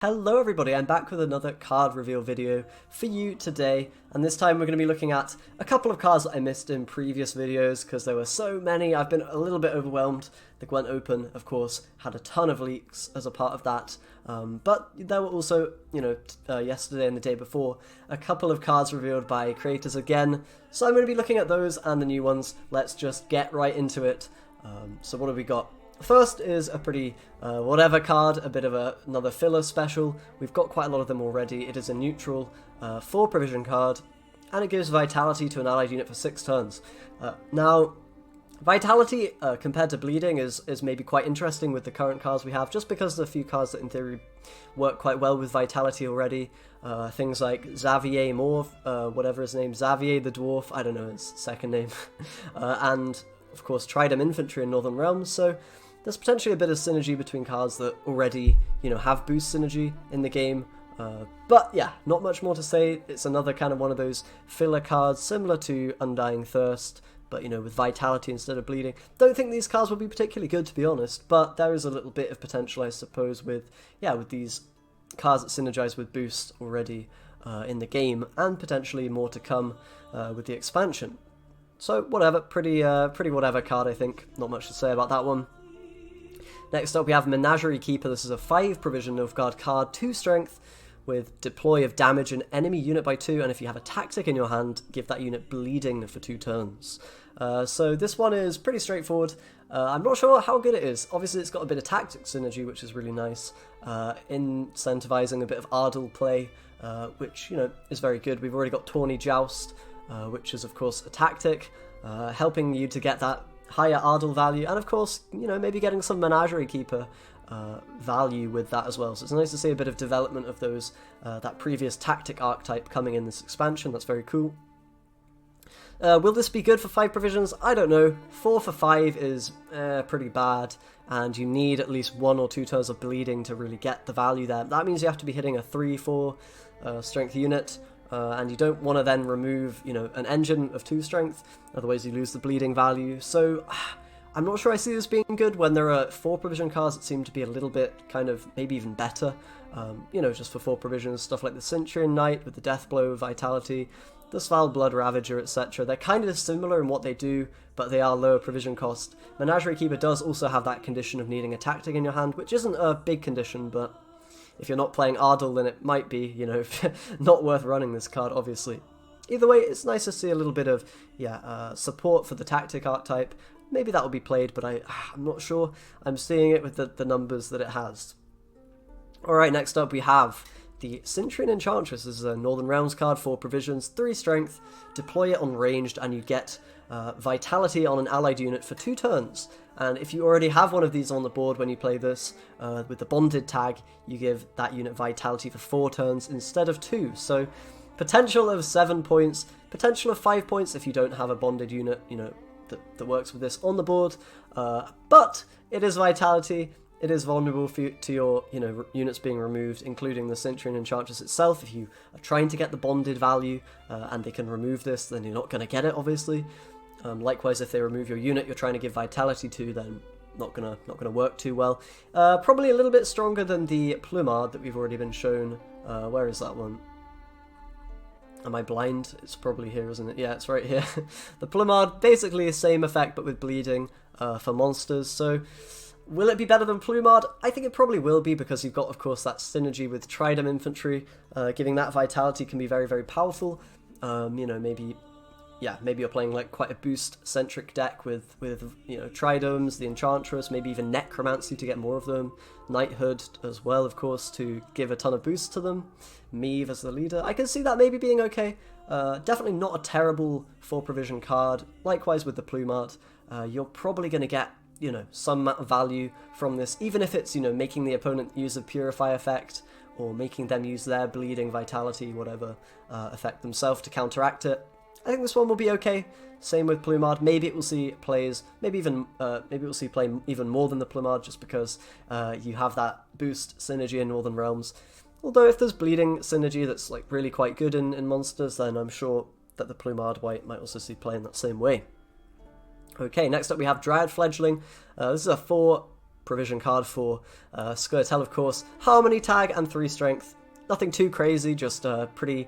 Hello everybody, I'm back with another card reveal video for you today, and this time we're going to be looking at a couple of cards that I missed in previous videos because there were so many. I've been a little bit overwhelmed. The Gwent Open, of course, had a ton of leaks as a part of that, but there were also, yesterday and the day before, a couple of cards revealed by creators again, so I'm going to be looking at those and the new ones. Let's just get right into it. So what have we got? First is a pretty whatever card, a bit of another filler special. We've got quite a lot of them already. It is a neutral 4 provision card, and it gives Vitality to an allied unit for 6 turns. Now, Vitality compared to Bleeding is maybe quite interesting with the current cards we have, just because there are a few cards that in theory work quite well with Vitality already. Things like Xavier Morph, whatever his name, Xavier the Dwarf, I don't know his second name, and of course Tridem Infantry in Northern Realms, so there's potentially a bit of synergy between cards that already, have boost synergy in the game. But yeah, not much more to say. It's another kind of one of those filler cards, similar to Undying Thirst, but with Vitality instead of Bleeding. Don't think these cards will be particularly good, to be honest, but there is a little bit of potential, I suppose, with these cards that synergize with boost already in the game, and potentially more to come with the expansion. So whatever, pretty whatever card, I think. Not much to say about that one. Next up we have Menagerie Keeper. This is a 5 provision Nilfgaard card, 2 strength, with deploy of damage an enemy unit by 2, and if you have a tactic in your hand, give that unit bleeding for 2 turns. So this one is pretty straightforward. I'm not sure how good it is. Obviously it's got a bit of tactic synergy, which is really nice, incentivizing a bit of Ardle play, which is very good. We've already got Tawny Joust, which is of course a tactic, helping you to get that higher Ardle value, and of course, maybe getting some Menagerie Keeper value with that as well. So it's nice to see a bit of development of those, that previous tactic archetype coming in this expansion. That's very cool. Will this be good for 5 provisions? I don't know. 4 for 5 is pretty bad, and you need at least 1 or 2 turns of bleeding to really get the value there. That means you have to be hitting a 3-4 strength unit, and you don't want to then remove, an engine of 2 strength, otherwise you lose the bleeding value. So I'm not sure I see this being good when there are 4 provision cards that seem to be a little bit kind of maybe even better, just for 4 provisions, stuff like the Centurion Knight with the Death Blow, Vitality, the Sval Blood Ravager, etc. They're kind of similar in what they do, but they are lower provision cost. Menagerie Keeper does also have that condition of needing a tactic in your hand, which isn't a big condition, but if you're not playing Ardle, then it might be, not worth running this card, obviously. Either way, it's nice to see a little bit of, support for the tactic archetype. Maybe that will be played, but I'm not sure. I'm seeing it with the numbers that it has. Alright, next up we have the Centurion Enchantress. This is a Northern Realms card, 4 provisions, 3 strength, deploy it on ranged, and you get Vitality on an allied unit for 2 turns. And if you already have one of these on the board when you play this, with the bonded tag, you give that unit Vitality for 4 turns instead of 2. So potential of 7 points, potential of 5 points if you don't have a bonded unit, that works with this on the board. But it is Vitality. It is vulnerable to your, units being removed, including the Centurion Enchantress itself. If you are trying to get the bonded value, and they can remove this, then you're not going to get it, obviously. Likewise, if they remove your unit you're trying to give Vitality to, then not gonna work too well. Probably a little bit stronger than the Plumard that we've already been shown. Where is that one? Am I blind? It's probably here, isn't it? Yeah, it's right here. The Plumard, basically the same effect, but with bleeding for monsters. So will it be better than Plumard? I think it probably will be, because you've got, of course, that synergy with Tridem Infantry. Giving that Vitality can be very, very powerful. Maybe you're playing like quite a boost-centric deck with Tridems, the Enchantress, maybe even Necromancy to get more of them, Knighthood as well, of course, to give a ton of boost to them, Meve as the leader. I can see that maybe being okay. Definitely not a terrible 4 provision card. Likewise with the Plumard, you're probably going to get some amount of value from this, even if it's making the opponent use a Purify effect, or making them use their bleeding, Vitality, whatever effect themselves to counteract it. I think this one will be okay. Same with Plumard. Maybe it will see plays. Maybe it will see play even more than the Plumard, just because you have that boost synergy in Northern Realms. Although if there's bleeding synergy that's like really quite good in monsters, then I'm sure that the Plumard White might also see play in that same way. Okay, next up we have Dryad Fledgling. This is a 4 provision card for Skirtel, of course. Harmony tag and 3 strength. Nothing too crazy, just a pretty,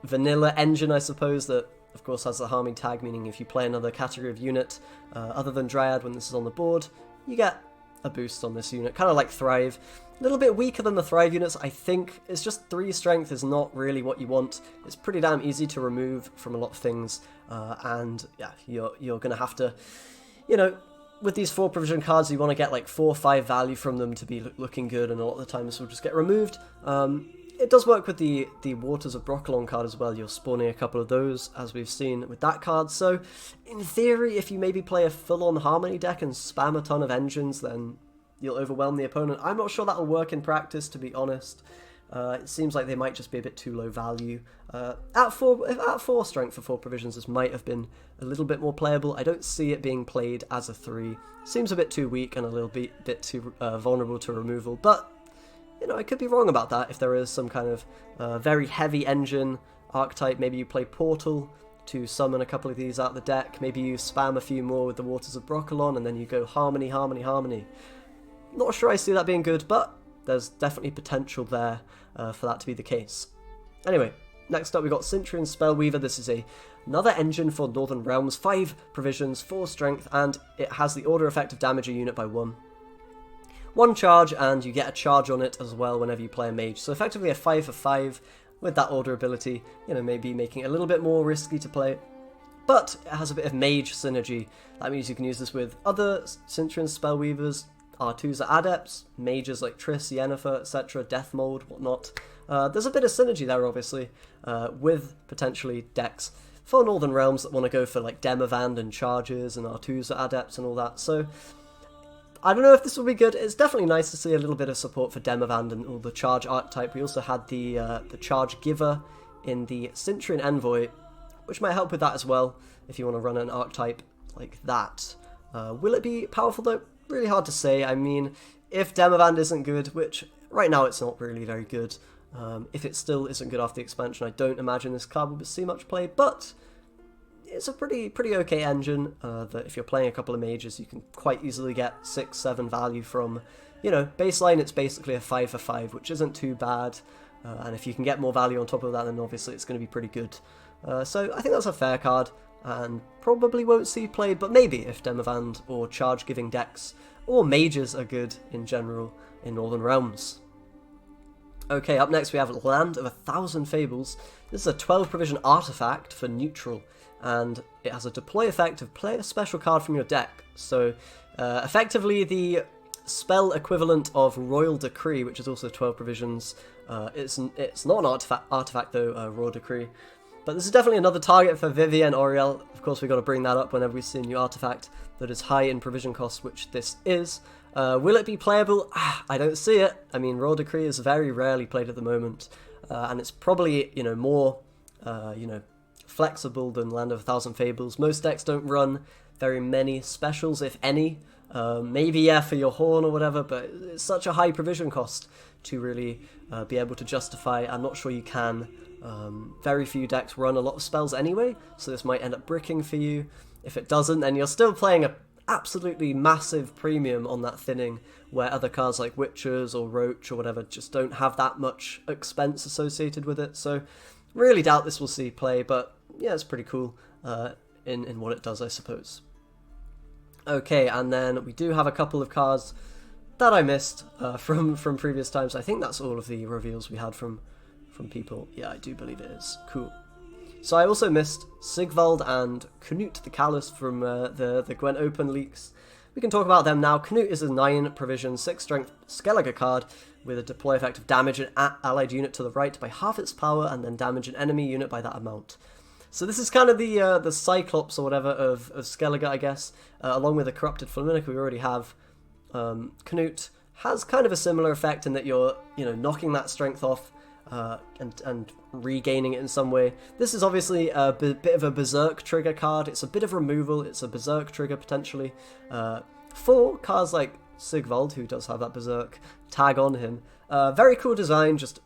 vanilla engine, I suppose, that of course has the harmony tag, meaning if you play another category of unit other than Dryad when this is on the board, you get a boost on this unit, kind of like Thrive. A little bit weaker than the Thrive units, I think. It's just 3 strength is not really what you want. It's pretty damn easy to remove from a lot of things, and yeah, you're gonna have to, with these 4 provision cards, you want to get like 4 or 5 value from them to be looking good, and a lot of the time this will just get removed. It does work with the Waters of Broccolon card as well. You're spawning a couple of those, as we've seen with that card. So, in theory, if you maybe play a full-on Harmony deck and spam a ton of engines, then you'll overwhelm the opponent. I'm not sure that'll work in practice, to be honest. It seems like they might just be a bit too low value. At 4 strength for 4 provisions, this might have been a little bit more playable. I don't see it being played as a 3. Seems a bit too weak and a little bit too vulnerable to removal, but I could be wrong about that. If there is some kind of very heavy engine archetype, maybe you play Portal to summon a couple of these out of the deck. Maybe you spam a few more with the Waters of Broccolon, and then you go Harmony, Harmony, Harmony. Not sure I see that being good, but there's definitely potential there for that to be the case. Anyway, next up we've got Centurion Spellweaver. This is another engine for Northern Realms, 5 provisions, 4 strength, and it has the order effect of damage a unit by 1. 1 charge, and you get a charge on it as well whenever you play a mage. So effectively a 5 for 5 with that order ability, maybe making it a little bit more risky to play. But it has a bit of mage synergy. That means you can use this with other Centurion Spellweavers. R2s are adepts, mages like Triss, Yennefer, etc., Death Mold, whatnot. There's a bit of synergy there, obviously, with potentially decks for Northern Realms that want to go for like Damavand and charges, and R2s are adepts and all that. So I don't know if this will be good. It's definitely nice to see a little bit of support for Damavand and all the charge archetype. We also had the charge giver in the Centurion Envoy, which might help with that as well if you want to run an archetype like that. Will it be powerful though? Really hard to say. I mean, if Damavand isn't good, which right now it's not really very good, if it still isn't good after the expansion, I don't imagine this card will see much play, but it's a pretty okay engine that if you're playing a couple of mages, you can quite easily get 6-7 value from. Baseline it's basically a 5 for 5, which isn't too bad, and if you can get more value on top of that, then obviously it's going to be pretty good. So I think that's a fair card, and probably won't see played, but maybe if Damavand or charge-giving decks or mages are good in general in Northern Realms. Okay, up next we have Land of 1,000 Fables. This is a 12 provision artifact for neutral, and it has a deploy effect of play a special card from your deck. So effectively the spell equivalent of Royal Decree, which is also 12 provisions. It's not an artifact though, Royal Decree. But this is definitely another target for Vivienne Oriel. Of course, we've got to bring that up whenever we see a new artifact that is high in provision cost, which this is. Will it be playable? I don't see it. I mean, Royal Decree is very rarely played at the moment, and it's probably, more, flexible than Land of 1,000 Fables. Most decks don't run very many specials, if any. Maybe, yeah, for your Horn or whatever, but it's such a high provision cost to really be able to justify. I'm not sure you can. Very few decks run a lot of spells anyway, so this might end up bricking for you. If it doesn't, then you're still playing a absolutely massive premium on that thinning, where other cards like Witchers or Roach or whatever just don't have that much expense associated with it. So really doubt this will see play, but yeah, it's pretty cool in what it does, I suppose. Okay, and then we do have a couple of cards that I missed from previous times. I think that's all of the reveals we had from people. Yeah, I do believe it is. Cool. So I also missed Sigvald and Knut the Callus from the Gwent Open leaks. We can talk about them now. Knut is a 9 provision, 6 strength Skellige card with a deploy effect of damage an allied unit to the right by half its power, and then damage an enemy unit by that amount. So this is kind of the Cyclops or whatever of Skellige, I guess. Along with the Corrupted Fulminica we already have. Knut has kind of a similar effect in that you're knocking that strength off and regaining it in some way. This is obviously a bit of a Berserk trigger card. It's a bit of removal. It's a Berserk trigger potentially. For cards like Sigvald, who does have that Berserk tag on him. Very cool design, just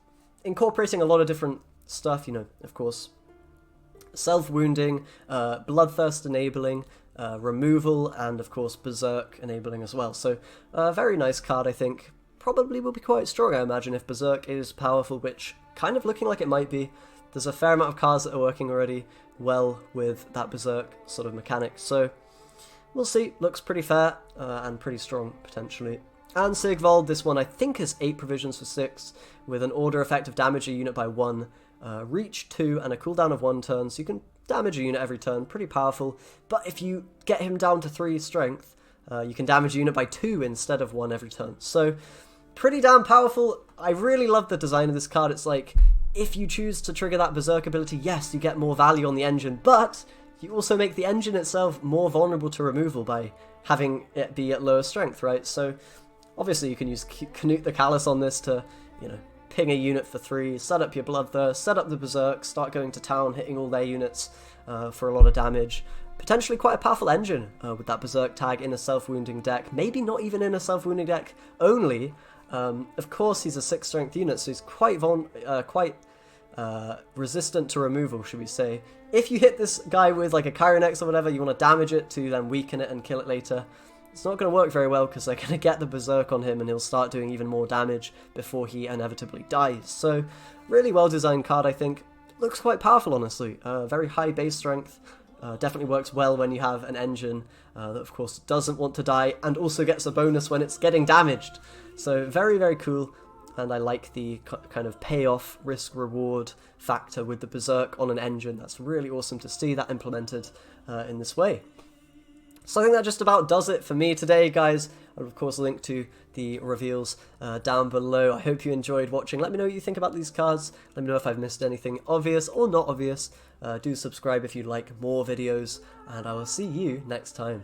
incorporating a lot of different stuff, of course. Self-wounding, bloodthirst enabling, removal, and of course Berserk enabling as well. So very nice card, I think. Probably will be quite strong, I imagine, if Berserk is powerful, which kind of looking like it might be. There's a fair amount of cards that are working already well with that Berserk sort of mechanic, so we'll see. Looks pretty fair and pretty strong, potentially. And Sigvald, this one I think is 8 provisions for 6, with an order effect of damage a unit by 1, reach 2, and a cooldown of 1 turn, so you can damage a unit every turn, pretty powerful. But if you get him down to 3 strength, you can damage a unit by 2 instead of 1 every turn. So pretty damn powerful. I really love the design of this card. It's like, if you choose to trigger that Berserk ability, yes, you get more value on the engine, but you also make the engine itself more vulnerable to removal by having it be at lower strength, right? So obviously you can use Knut the Callus on this to, you know, ping a unit for 3, set up your Bloodthirst, set up the Berserk, start going to town, hitting all their units for a lot of damage. Potentially quite a powerful engine with that Berserk tag in a self-wounding deck. Maybe not even in a self-wounding deck only. Of course, he's a 6 strength unit, so he's quite resistant to removal, should we say. If you hit this guy with like a Chironex or whatever, you want to damage it to then weaken it and kill it later. It's not going to work very well because they're going to get the Berserk on him and he'll start doing even more damage before he inevitably dies. So, really well designed card, I think. Looks quite powerful, honestly. Very high base strength. Definitely works well when you have an engine that of course doesn't want to die and also gets a bonus when it's getting damaged. So very, very cool, and I like the kind of payoff risk-reward factor with the Berserk on an engine. That's really awesome to see that implemented in this way. So I think that just about does it for me today, guys. I'll of course link to the reveals down below. I hope you enjoyed watching. Let me know what you think about these cards. Let me know if I've missed anything obvious or not obvious. Do subscribe if you'd like more videos, and I will see you next time.